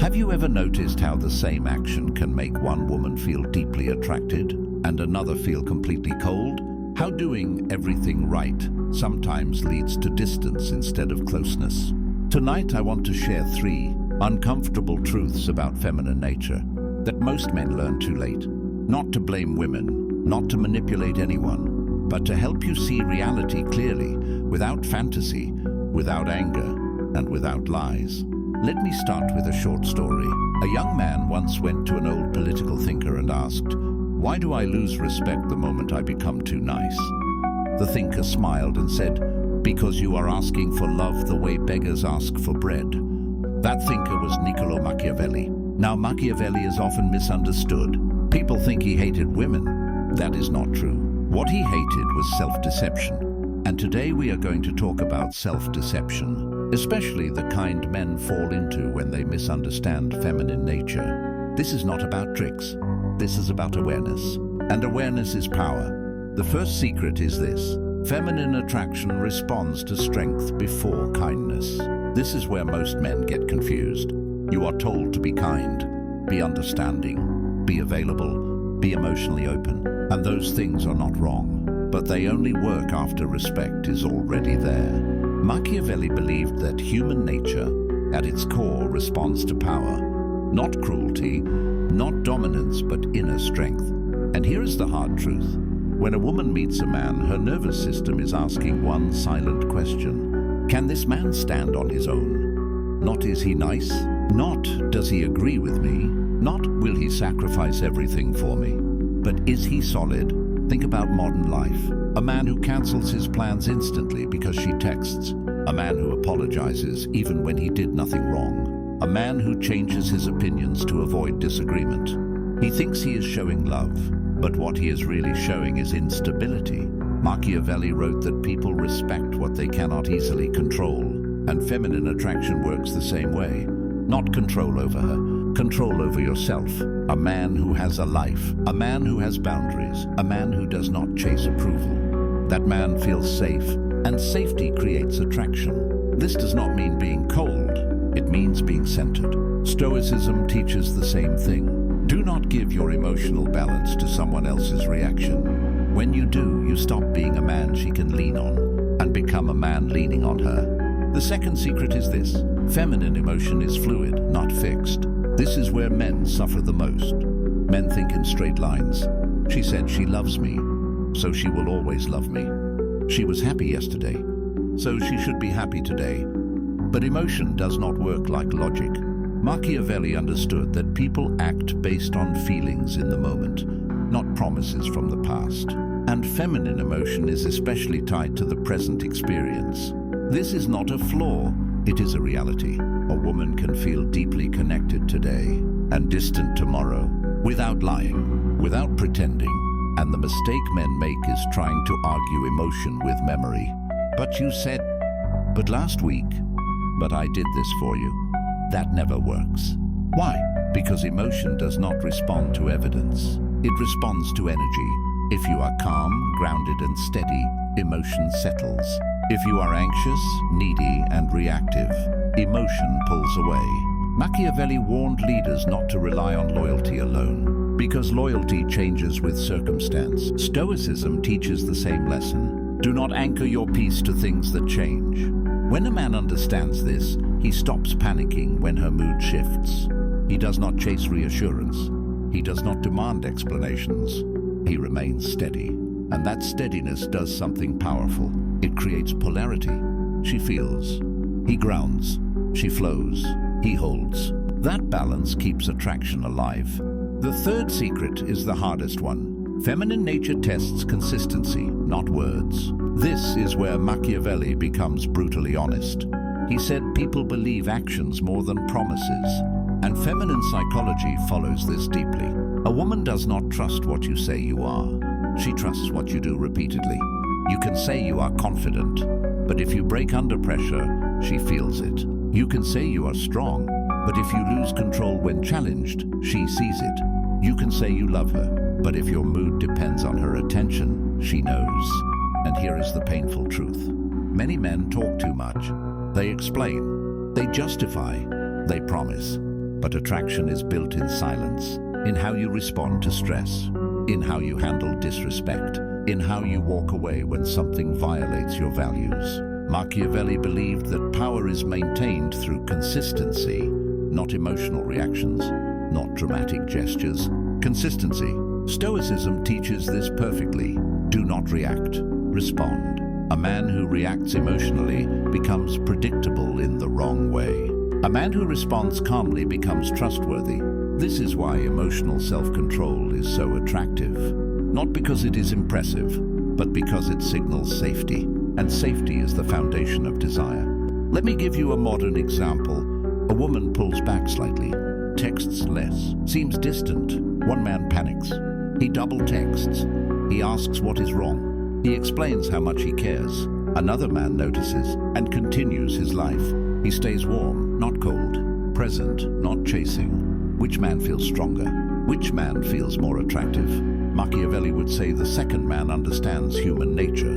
Have you ever noticed how the same action can make one woman feel deeply attracted and another feel completely cold? How doing everything right sometimes leads to distance instead of closeness. Tonight I want to share 3 uncomfortable truths about feminine nature that most men learn too late. Not to blame women, not to manipulate anyone, but to help you see reality clearly, without fantasy, without anger, and without lies. Let me start with a short story. A young man once went to an old political thinker and asked, "Why do I lose respect the moment I become too nice?" The thinker smiled and said, "Because you are asking for love the way beggars ask for bread." That thinker was Machiavelli. Now, Machiavelli is often misunderstood. People think he hated women. That is not true. What he hated was self-deception. And today we are going to talk about self-deception, especially the kind men fall into when they misunderstand feminine nature. This is not about tricks. This is about awareness. And awareness is power. The first secret is this: feminine attraction responds to strength before kindness. This is where most men get confused. You are told to be kind, be understanding, be available, be emotionally open. And those things are not wrong, but they only work after respect is already there. Machiavelli believed that human nature, at its core, responds to power. Not cruelty, not dominance, but inner strength. And here is the hard truth. When a woman meets a man, her nervous system is asking one silent question. Can this man stand on his own? Not is he nice? Not does he agree with me? Not will he sacrifice everything for me? But is he solid? Think about modern life. A man who cancels his plans instantly because she texts. A man who apologizes even when he did nothing wrong. A man who changes his opinions to avoid disagreement. He thinks he is showing love, but what he is really showing is instability. Machiavelli wrote that people respect what they cannot easily control, and feminine attraction works the same way. Not control over her, control over yourself. A man who has a life, a man who has boundaries, a man who does not chase approval. That man feels safe, and safety creates attraction. This does not mean being cold, it means being centered. Stoicism teaches the same thing. Do not give your emotional balance to someone else's reaction. When you do, you stop being a man she can lean on and become a man leaning on her. The second secret is this: feminine emotion is fluid, not fixed. This is where men suffer the most. Men think in straight lines. She said she loves me, so she will always love me. She was happy yesterday, so she should be happy today. But emotion does not work like logic. Machiavelli understood that people act based on feelings in the moment, not promises from the past. And feminine emotion is especially tied to the present experience. This is not a flaw, it is a reality. A woman can feel deeply connected today and distant tomorrow, without lying, without pretending. And the mistake men make is trying to argue emotion with memory. But you said, but last week, but I did this for you. That never works. Why? Because emotion does not respond to evidence. It responds to energy. If you are calm, grounded and steady, emotion settles. If you are anxious, needy and reactive, emotion pulls away. Machiavelli warned leaders not to rely on loyalty alone, because loyalty changes with circumstance. Stoicism teaches the same lesson. Do not anchor your peace to things that change. When a man understands this, he stops panicking when her mood shifts. He does not chase reassurance. He does not demand explanations. He remains steady. And that steadiness does something powerful. It creates polarity. She feels. He grounds. She flows. He holds. That balance keeps attraction alive. The third secret is the hardest one. Feminine nature tests consistency, not words. This is where Machiavelli becomes brutally honest. He said people believe actions more than promises, and feminine psychology follows this deeply. A woman does not trust what you say you are. She trusts what you do repeatedly. You can say you are confident, but if you break under pressure, she feels it. You can say you are strong, but if you lose control when challenged, she sees it. You can say you love her, but if your mood depends on her attention, she knows. And here is the painful truth. Many men talk too much. They explain, they justify, they promise. But attraction is built in silence, in how you respond to stress, in how you handle disrespect, in how you walk away when something violates your values. Machiavelli believed that power is maintained through consistency, not emotional reactions, not dramatic gestures. Consistency. Stoicism teaches this perfectly. Do not react, respond. A man who reacts emotionally becomes predictable in the wrong way. A man who responds calmly becomes trustworthy. This is why emotional self-control is so attractive. Not because it is impressive, but because it signals safety. And safety is the foundation of desire. Let me give you a modern example. A woman pulls back slightly, texts less, seems distant. One man panics. He double texts. He asks what is wrong. He explains how much he cares. Another man notices and continues his life. He stays warm, not cold, present, not chasing. Which man feels stronger? Which man feels more attractive? Machiavelli would say the second man understands human nature,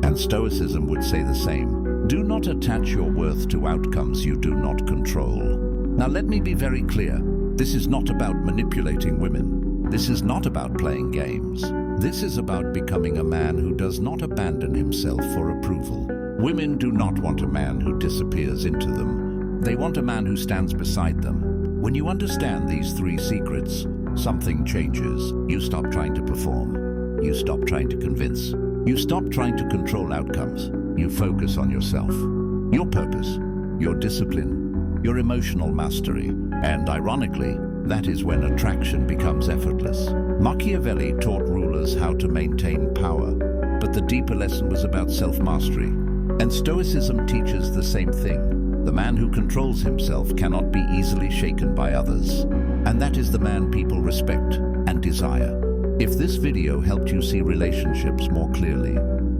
and Stoicism would say the same. Do not attach your worth to outcomes you do not control. Now let me be very clear. This is not about manipulating women. This is not about playing games. This is about becoming a man who does not abandon himself for approval. Women do not want a man who disappears into them. They want a man who stands beside them. When you understand these three secrets, something changes. You stop trying to perform. You stop trying to convince. You stop trying to control outcomes. You focus on yourself, your purpose, your discipline, your emotional mastery. And ironically, that is when attraction becomes effortless. Machiavelli taught rulers how to maintain power, but the deeper lesson was about self-mastery. And Stoicism teaches the same thing. The man who controls himself cannot be easily shaken by others. And that is the man people respect and desire. If this video helped you see relationships more clearly,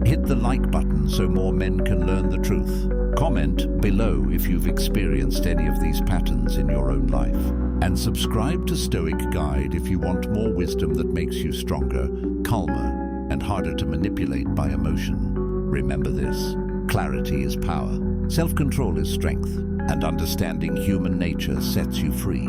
hit the like button so more men can learn the truth. Comment below if you've experienced any of these patterns in your own life. And subscribe to Stoic Guide if you want more wisdom that makes you stronger, calmer, and harder to manipulate by emotion. Remember this: clarity is power, self-control is strength, and understanding human nature sets you free.